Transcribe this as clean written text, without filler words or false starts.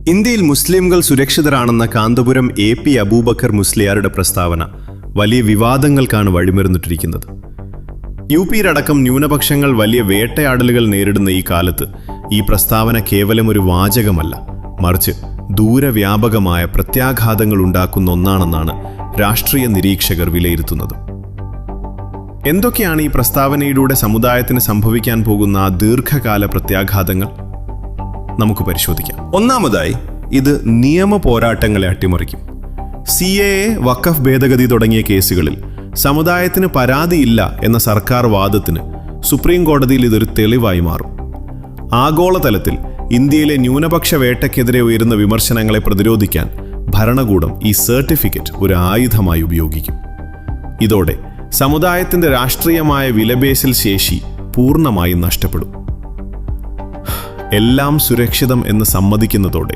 ഇന്ത്യയിൽ മുസ്ലിംകൾ സുരക്ഷിതരാണെന്ന കാന്തപുരം AP അബൂബക്കർ മുസ്ലിയാരുടെ പ്രസ്താവന വലിയ വിവാദങ്ങൾക്കാണ് വഴിമരുന്നിട്ടിരിക്കുന്നത്. UPയിലടക്കം ന്യൂനപക്ഷങ്ങൾ വലിയ വേട്ടയാടലുകൾ നേരിടുന്ന ഈ കാലത്ത് ഈ പ്രസ്താവന കേവലം ഒരു വാചകമല്ല, മറിച്ച് ദൂരവ്യാപകമായ പ്രത്യാഘാതങ്ങൾ ഉണ്ടാക്കുന്ന ഒന്നാണെന്നാണ് രാഷ്ട്രീയ നിരീക്ഷകർ വിലയിരുത്തുന്നത്. എന്തൊക്കെയാണ് ഈ പ്രസ്താവനയിലൂടെ സമുദായത്തിന് സംഭവിക്കാൻ പോകുന്ന ആ ദീർഘകാല പ്രത്യാഘാതങ്ങൾ? നമുക്ക് പരിശോധിക്കാം. ഒന്നാമതായി, ഇത് നിയമ പോരാട്ടങ്ങളെ അട്ടിമറിക്കും. CAA, വഖഫ് ഭേദഗതി തുടങ്ങിയ കേസുകളിൽ സമുദായത്തിന് പരാതിയില്ല എന്ന സർക്കാർ വാദത്തിന് സുപ്രീം കോടതിയിൽ ഇതൊരു തെളിവായി മാറും. ആഗോളതലത്തിൽ ഇന്ത്യയിലെ ന്യൂനപക്ഷ വേട്ടയ്ക്കെതിരെ ഉയരുന്ന വിമർശനങ്ങളെ പ്രതിരോധിക്കാൻ ഭരണകൂടം ഈ സർട്ടിഫിക്കറ്റ് ഒരു ആയുധമായി ഉപയോഗിക്കും. ഇതോടെ സമുദായത്തിന്റെ രാഷ്ട്രീയമായ വിലപേശൽ ശേഷി പൂർണ്ണമായും നഷ്ടപ്പെടും. എല്ലാം സുരക്ഷിതം എന്ന് സമ്മതിക്കുന്നതോടെ